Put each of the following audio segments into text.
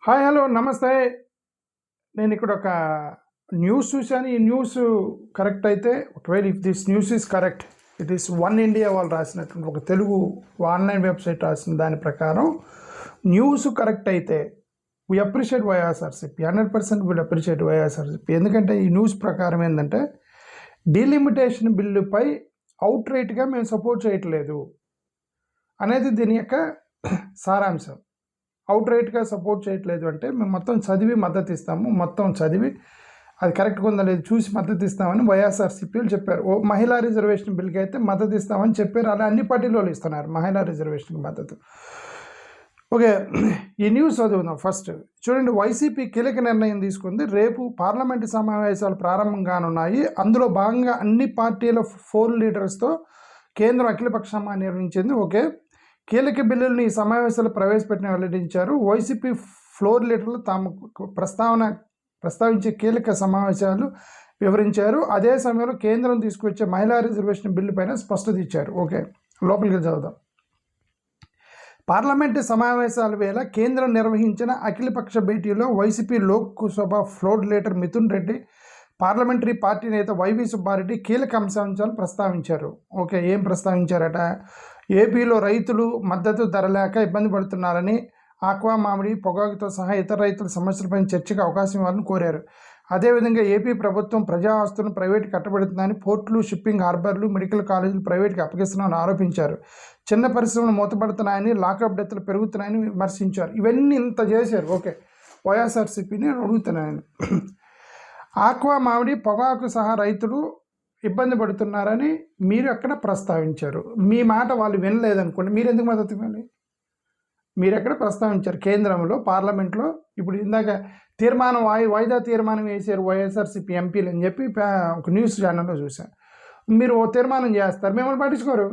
Hi hello నమస్తే. నేను ఇక్కడ ఒక న్యూస్ చూశాను. ఈ న్యూస్ కరెక్ట్ అయితే, ఒకవేళ if this news is correct, it is one India వాళ్ళు రాసినటువంటి ఒక తెలుగు ఆన్లైన్ వెబ్సైట్ రాసిన దాని ప్రకారం న్యూస్ కరెక్ట్ అయితే we appreciate YSRCP 100% will appreciate YSRCP. ఎందుకంటే ఈ న్యూస్ ప్రకారం ఏంటంటే, డీలిమిటేషన్ బిల్లుపై అవుట్ రైట్గా మేము సపోర్ట్ చేయట్లేదు అనేది దీని యొక్క సారాంశం. అవుట్ రైట్గా సపోర్ట్ చేయట్లేదు అంటే మేము మొత్తం చదివి మద్దతు ఇస్తాము, మొత్తం చదివి అది కరెక్ట్గా ఉందా లేదు చూసి మద్దతు ఇస్తామని వైఎస్ఆర్సీపీలు చెప్పారు. మహిళా రిజర్వేషన్ బిల్కి అయితే మద్దతు ఇస్తామని చెప్పారు. అలా అన్ని పార్టీలు వాళ్ళు ఇస్తున్నారు మహిళా రిజర్వేషన్కి మద్దతు. ఓకే, ఈ న్యూస్ చదువుదాం. ఫస్ట్ చూడండి, వైసీపీ కీలక నిర్ణయం తీసుకుంది. రేపు పార్లమెంటు సమావేశాలు ప్రారంభం కానున్నాయి. అందులో భాగంగా అన్ని పార్టీల 4 లీడర్స్తో కేంద్రం అఖిలపక్ష సమావేశం నిర్వహించింది. ఓకే, కీలక బిల్లులను ఈ సమావేశాలు ప్రవేశపెట్టిన వెల్లడించారు. వైసీపీ ఫ్లోర్ లీడర్లు తాము ప్రస్తావించే కీలక సమావేశాలు వివరించారు. అదే సమయంలో కేంద్రం తీసుకొచ్చే మహిళా రిజర్వేషన్ బిల్లు పైన స్పష్టత ఇచ్చారు. ఓకే, లోపలికి చదువుదాం. పార్లమెంటు సమావేశాల వేళ కేంద్రం నిర్వహించిన అఖిలపక్ష భేటీలో YCP Lok Sabha floor leader Mithun Reddy, parliamentary party నేత వైవి సుబ్బారెడ్డి కీలక అంశాలు ప్రస్తావించారు. ఓకే, ఏం ప్రస్తావించారట? ఏపీలో రైతులు మద్దతు ధర లేక ఇబ్బంది పడుతున్నారని, ఆక్వా, మామిడి, పొగాకుతో సహా ఇతర రైతుల సమస్యలపై చర్చకు అవకాశం ఇవ్వాలని కోరారు. అదేవిధంగా ఏపీ ప్రభుత్వం ప్రజా ఆస్తులను ప్రైవేటు కట్టబెడుతుందని, పోర్టులు, షిప్పింగ్ హార్బర్లు, మెడికల్ కాలేజీలు ప్రైవేటుకి అప్పగిస్తున్నామని ఆరోపించారు. చిన్న పరిశ్రమలు మూతపడుతున్నాయని, లాకప్ డెత్లు పెరుగుతున్నాయని విమర్శించారు. ఇవన్నీ ఇంత చేశారు. ఓకే, వైఎస్ఆర్సీపీని అడుగుతున్నాయని. ఆక్వా, మామిడి, పొగాకు సహా రైతులు ఇబ్బంది పడుతున్నారని మీరు ఎక్కడ ప్రస్తావించారు. మీ మాట వాళ్ళు వినలేదనుకోండి, మీరు ఎందుకు మద్దతు ఇవ్వాలి? మీరు ఎక్కడ ప్రస్తావించారు? కేంద్రంలో, పార్లమెంట్లో ఇప్పుడు ఇందాక తీర్మానం వాయిదా తీర్మానం వేసారు వైఎస్ఆర్సీపీ ఎంపీలు అని చెప్పి ఒక న్యూస్ ఛానల్లో చూశాను. మీరు ఓ తీర్మానం చేస్తారు, మిమ్మల్ని పట్టించుకోరు.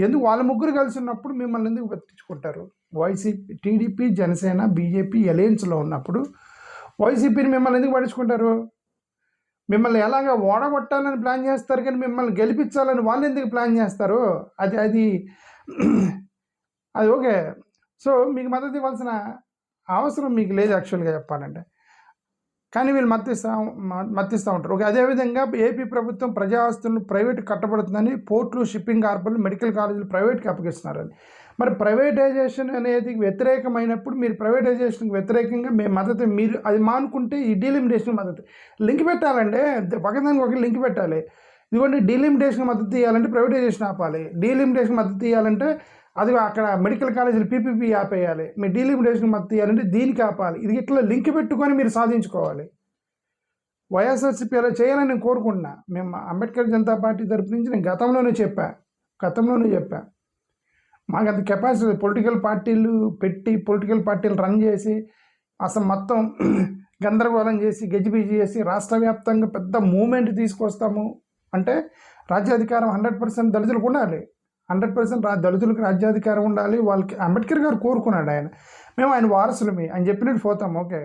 ఎందుకు? వాళ్ళ ముగ్గురు కలిసి ఉన్నప్పుడు మిమ్మల్ని ఎందుకు పట్టించుకుంటారు? వైసీపీ, టీడీపీ, జనసేన, బీజేపీ అలయన్స్లో ఉన్నప్పుడు వైసీపీని మిమ్మల్ని ఎందుకు పట్టించుకుంటారు? మిమ్మల్ని ఎలాగ ఓడగొట్టాలని ప్లాన్ చేస్తారు, కానీ మిమ్మల్ని గెలిపించాలని వాళ్ళు ఎందుకు ప్లాన్ చేస్తారు? అది ఓకే. సో మీకు మద్దతు ఇవ్వాల్సిన అవసరం మీకు లేదు యాక్చువల్గా చెప్పాలంటే, కానీ వీళ్ళు మద్దతిస్తూ ఉంటారు. ఓకే, అదేవిధంగా ఏపీ ప్రభుత్వం ప్రజా ఆస్తులను ప్రైవేటు కట్టబడుతుందని, పోర్టులు, షిప్పింగ్ హార్బర్లు, మెడికల్ కాలేజీలు ప్రైవేట్కి అప్పగిస్తున్నారని. మరి ప్రైవేటైజేషన్ అనేది వ్యతిరేకమైనప్పుడు మీరు ప్రైవేటైజేషన్కి వ్యతిరేకంగా మేము మద్దతు, మీరు అది మానుకుంటే ఈ డీలిమిటేషన్ మద్దతు లింక్ పెట్టాలంటే పక్కదానికి ఒక లింక్ పెట్టాలి. ఇదిగోండి, డీలిమిటేషన్ మద్దతు ఇవ్వాలంటే ప్రైవేటైజేషన్ ఆపాలి, డీలిమిటేషన్ మద్దతు ఇవ్వాలంటే అది అక్కడ మెడికల్ కాలేజీలు పీపీపీ ఆపేయాలి, మీ డీలిమిటేషన్ మద్దతు ఇవ్వాలంటే దీనికి ఆపాలి. ఇది ఇట్లా లింక్ పెట్టుకొని మీరు సాధించుకోవాలి. వైఎస్ఆర్సీపీ అలా చేయాలని నేను కోరుకుంటున్నా. మేము అంబేద్కర్ జనతా పార్టీ తరపు నుంచి నేను గతంలోనే చెప్పా మాకు అంత కెపాసిటీ, పొలిటికల్ పార్టీలు పెట్టి పొలిటికల్ పార్టీలు రన్ చేసి అసలు మొత్తం గందరగోళం చేసి గజిబిజి చేసి రాష్ట్ర వ్యాప్తంగా పెద్ద మూమెంట్ తీసుకొస్తాము అంటే రాజ్యాధికారం 100% దళితులకు ఉండాలి. 100% దళితులకు రాజ్యాధికారం ఉండాలి. వాళ్ళకి అంబేద్కర్ గారు కోరుకున్నాడు. మేము ఆయన వారసులమే అని చెప్పినట్టు పోతాం. ఓకే,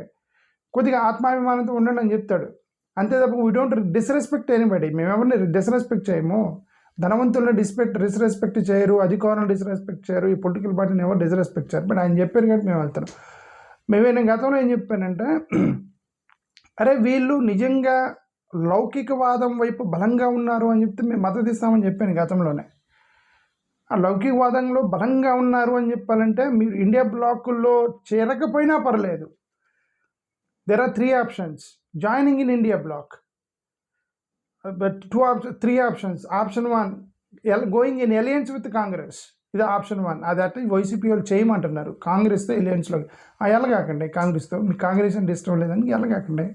కొద్దిగా ఆత్మాభిమానంతో ఉండండి అని చెప్తాడు. అంతే తప్ప వీ డోంట్ డిస్రెస్పెక్ట్ ఎనీబడి. మేము ఎవరిని డిస్రెస్పెక్ట్ చేయము. ధనవంతులను డిస్రెస్పెక్ట్ చేయరు, అధికారులను డిస్రెస్పెక్ట్ చేయరు, ఈ పొలిటికల్ పార్టీని ఎవరు డిస్రెస్పెక్ట్ చేయరు. బట్ ఆయన చెప్పారు కాబట్టి మేము వెళ్తున్నాం. నేను గతంలో ఏం చెప్పానంటే, అరే వీళ్ళు నిజంగా లౌకికవాదం వైపు బలంగా ఉన్నారు అని చెప్తే మేము మద్దతు ఇస్తామని చెప్పాను గతంలోనే. ఆ లౌకికవాదంలో బలంగా ఉన్నారు అని చెప్పాలంటే మీరు ఇండియా బ్లాకుల్లో చేరకపోయినా పర్లేదు. There are 3 options joining in India block. But 3 options. Option 1, going in alliance with Congress. ఇది ఆప్షన్ 1. అది అంటే వైసీపీ వాళ్ళు చేయమంటున్నారు, కాంగ్రెస్తో ఎలియన్స్లో. వెళ్ళగాకండి కాంగ్రెస్తో, మీకు కాంగ్రెస్ అంటే ఇష్టం లేదని వెళ్ళగాకండి.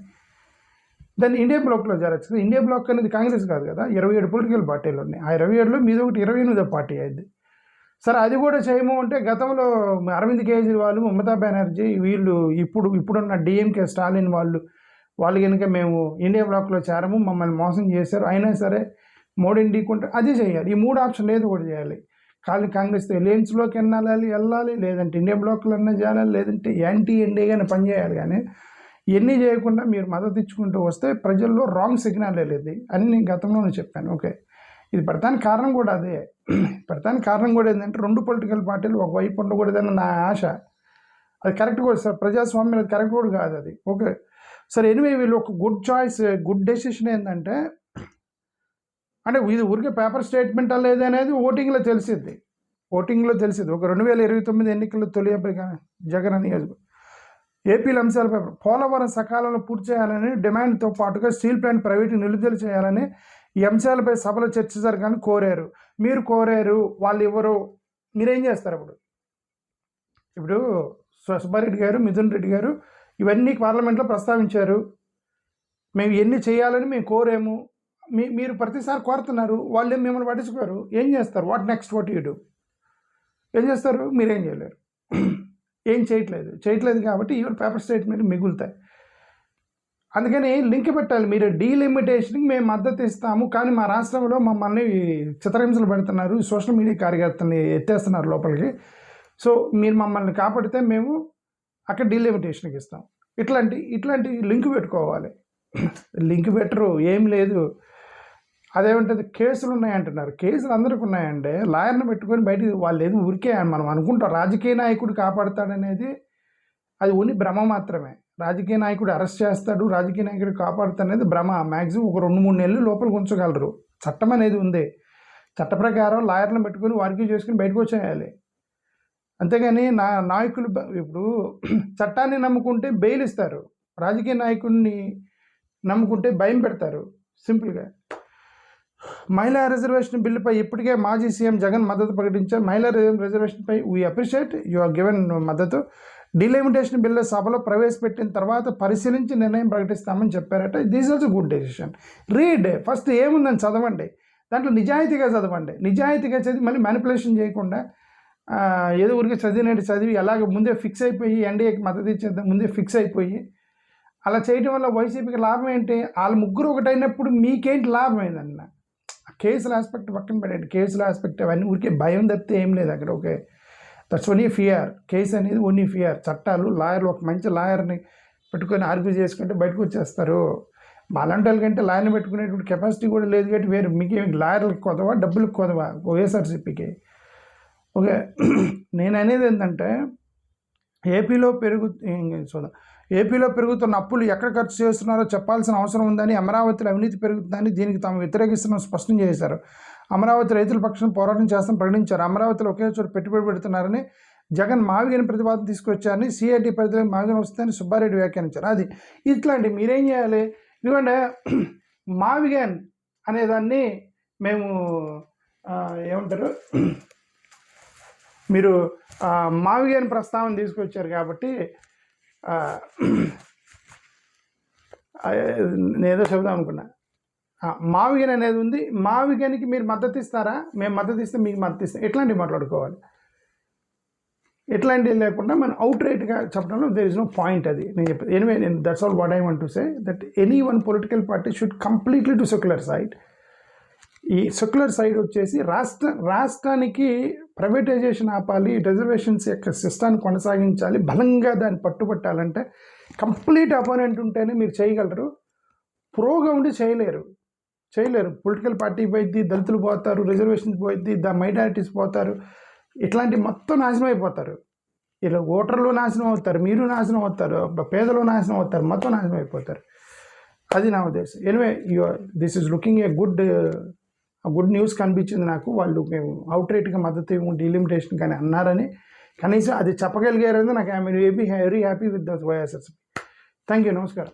దాన్ని ఇండియా బ్లాక్లో జరగచ్చు. ఇండియా బ్లాక్ అనేది కాంగ్రెస్ కాదు కదా, 27 పొలిటికల్ పార్టీలు ఉన్నాయి. ఆ 27లో మీద ఒకటి 28వ పార్టీ అయింది. సరే, అది కూడా చేయము అంటే గతంలో అరవింద్ కేజ్రీవాల్, మమతా బెనర్జీ వీళ్ళు ఇప్పుడున్న డిఎంకే స్టాలిన్ వాళ్ళు కనుక మేము ఇండియా బ్లాక్లో చేరము, మమ్మల్ని మోసం చేశారు, అయినా సరే మోడీని ఢీకుంటే అది చేయాలి. ఈ 3 ఆప్షన్ ఏదో కూడా చేయాలి. కాంగ్రెస్తో ఎలియన్స్లోకి వెళ్ళాలి, లేదంటే ఇండియా బ్లాక్లో అన్నా చేయాలి, లేదంటే యాంటీ ఎన్డీఏగానే పనిచేయాలి. కానీ ఇవన్నీ చేయకుండా మీరు మద్దతు ఇచ్చుకుంటూ వస్తే ప్రజల్లో రాంగ్ సిగ్నల్ వెళ్ళేది అని నేను గతంలోనే చెప్పాను. ఓకే, ఇది పెడతానికి కారణం కూడా అదే. పెడతానికి కారణం కూడా ఏంటంటే 2 పొలిటికల్ పార్టీలు ఒకవైపు ఉండకూడదని నా ఆశ. అది కరెక్ట్ కూడా సార్, ప్రజాస్వామ్యం అది కరెక్ట్ కూడా కాదు అది. ఓకే సార్, ఎనివే వీళ్ళు ఒక గుడ్ చాయిస్, గుడ్ డెసిషన్ ఏంటంటే, అంటే ఇది ఊరికే పేపర్ స్టేట్మెంట్ లేదు అనేది ఓటింగ్లో తెలిసిద్ది. ఒక 2029 ఎన్నికల్లో తొలి ఎంపిక జగన్ నియోజకవర్గం. ఏపీల అంశాలపై పోలవరం సకాలంలో పూర్తి చేయాలని డిమాండ్తో పాటుగా స్టీల్ ప్లాంట్ ప్రైవేటు నిలుపుదల చేయాలని ఈ అంశాలపై సభలో చర్చ జరగాలని కోరారు. మీరు కోరారు, వాళ్ళు ఎవరు, మీరేం చేస్తారు? ఇప్పుడు సుబ్బారెడ్డి గారు, మిథున్ రెడ్డి గారు ఇవన్నీ పార్లమెంట్లో ప్రస్తావించారు. మేము ఎన్ని చేయాలని మేము కోరాము, మీరు ప్రతిసారి కోరుతున్నారు, వాళ్ళు మిమ్మల్ని పట్టించుకోరు. ఏం చేస్తారు? What next, what you do? ఏం చేస్తారు? మీరేం చేయలేరు. ఏం చేయట్లేదు కాబట్టి ఈవెన్ పేపర్ స్టేట్మెంట్ మిగులుతాయి. అందుకని లింక్ పెట్టాలి. మీరు డీలిమిటేషన్కి మేము మద్దతు ఇస్తాము, కానీ మా రాష్ట్రంలో మమ్మల్ని చిత్రహింసలు పెడుతున్నారు, సోషల్ మీడియా కార్యకర్తల్ని ఎత్తేస్తున్నారు లోపలికి, సో మీరు మమ్మల్ని కాపాడితే మేము అక్కడ డీలిమిటేషన్కి ఇస్తాం. ఇట్లాంటి లింక్ పెట్టుకోవాలి. లింక్ పెట్టరు, ఏం లేదు. అదేమంటుంది, కేసులు ఉన్నాయంటున్నారు. కేసులు అందరికీ ఉన్నాయండి. లాయర్ని పెట్టుకొని బయటికి వాళ్ళు ఏదో ఊరికే మనం అనుకుంటాం రాజకీయ నాయకుడు కాపాడుతాడనేది, అది ఓన్లీ భ్రమ మాత్రమే. రాజకీయ నాయకుడు అరెస్ట్ చేస్తాడు, రాజకీయ నాయకుడు కాపాడుతాడనేది భ్రమ. మ్యాక్సిమం ఒక 2-3 నెలలు లోపలికి ఉంచగలరు. చట్టం అనేది ఉంది. చట్ట ప్రకారం లాయర్లను పెట్టుకొని వారికి చేసుకుని బయటకు వచ్చేయాలి. అంతేగాని నాయకులు ఇప్పుడు చట్టాన్ని నమ్ముకుంటే బెయిల్ ఇస్తారు, రాజకీయ నాయకుడిని నమ్ముకుంటే భయం పెడతారు. సింపుల్గా మహిళా రిజర్వేషన్ బిల్లుపై ఇప్పటికే మాజీ సీఎం జగన్ మద్దతు ప్రకటించారు. మహిళా రిజర్వేషన్పై we appreciate you are given మద్దతు. డిలిమిటేషన్ బిల్లు సభలో ప్రవేశపెట్టిన తర్వాత పరిశీలించి నిర్ణయం ప్రకటిస్తామని చెప్పారట. This also good decision. Read first ఏముందని చదవండి, దాంట్లో నిజాయితీగా చదవండి. నిజాయితీగా చదివి మళ్ళీ మ్యానిపులేషన్ చేయకుండా ఏదో ఊరికి చదివి అలాగే ముందే ఫిక్స్ అయిపోయి ఎన్డీఏకి మద్దతు ఇచ్చేద్దాం ముందే ఫిక్స్ అయిపోయి అలా చేయడం వల్ల వైసీపీకి లాభం ఏంటి? వాళ్ళు ముగ్గురు ఒకటైనప్పుడు మీకేంటి లాభం అయిందన్న? కేసుల ఆస్పెక్ట్ పక్కన పెట్టండి. కేసుల ఆస్పెక్ట్ అవన్నీ ఊరికే భయం తప్పితే ఏం లేదు అక్కడ. Okay, that's only fear. Case అనేది ఓన్లీ ఫియర్. చట్టాలు, లాయర్లు ఒక మంచి లాయర్ని పెట్టుకొని ఆర్గ్యూ చేసుకుంటే బయటకు వచ్చేస్తారు. మాలాంటి వాళ్ళకంటే లాయర్ని పెట్టుకునేటువంటి కెపాసిటీ కూడా లేదు కాబట్టి వేరు. మీకేమి లాయర్లకు కొదవా, డబ్బులకు కొదవా వైఎస్ఆర్సీపీకి? ఓకే, నేను అనేది ఏంటంటే ఏపీలో పెరుగుతున్న అప్పులు ఎక్కడ ఖర్చు చేస్తున్నారో చెప్పాల్సిన అవసరం ఉందని, అమరావతిలో అవినీతి పెరుగుతుందని, దీనికి తాము వ్యతిరేకిస్తున్నాం స్పష్టం చేశారు. అమరావతి రైతుల పక్షాన పోరాటం చేస్తామని ప్రకటించారు. అమరావతిలో ఒకే చోట పెట్టుబడి పెడుతున్నారని జగన్ మావిగని ప్రతిపాదన తీసుకొచ్చారని, సిఐటి పరిధిలో మావిగని వస్తుందని సుబ్బారెడ్డి వ్యాఖ్యానించారు. అది ఇట్లాంటి మీరేం చేయాలి? ఎందుకంటే మావిగన్ అనేదాన్ని మేము ఏమంటారు, మీరు మావిగన్ ప్రస్తావన తీసుకొచ్చారు కాబట్టి నేనేదో చెబుదాం అనుకున్నా. మావిగన్ అనేది ఉంది, మావిగన్కి మీరు మద్దతు ఇస్తారా? మేము మద్దతు ఇస్తే మీకు మద్దతు ఇస్తాం. ఎట్లాంటివి మాట్లాడుకోవాలి? ఎట్లాంటివి లేకుండా మనం అవుట్ రైట్గా చెప్పడంలో దేర్ ఇస్ నో పాయింట్. అది నేను చెప్పేది. Anyway, that's all what I want to say, that any one political party should completely to secular side. ఈ సెక్యులర్ సైడ్ వచ్చేసి రాష్ట్రానికి ప్రైవేటైజేషన్ ఆపాలి, రిజర్వేషన్స్ యొక్క సిస్టాన్ని కొనసాగించాలి, బలంగా దాన్ని పట్టుబట్టాలంటే కంప్లీట్ అపోనెంట్ ఉంటేనే మీరు చేయగలరు. ప్రోగా ఉండి చేయలేరు. పొలిటికల్ పార్టీ పోయిద్ది, దళితులు పోతారు, రిజర్వేషన్స్ పోయిద్ది, మైనారిటీస్ పోతారు, ఇట్లాంటి మొత్తం నాశనం అయిపోతారు. ఇలా ఓటర్లు నాశనం అవుతారు, మీరు నాశనం అవుతారు, పేదలు నాశనం అవుతారు, మొత్తం నాశనం అయిపోతారు. అది నా ఉద్దేశం. Anyway, this is looking a good news కనిపించింది నాకు. వాళ్ళు మేము అవుట్ రైట్గా మద్దతు డీలిమిటేషన్ కానీ అన్నారని కనీసం అది చెప్పగలిగారని నాకు I'm very happy with that YSRCP. Thank you. నమస్కారం.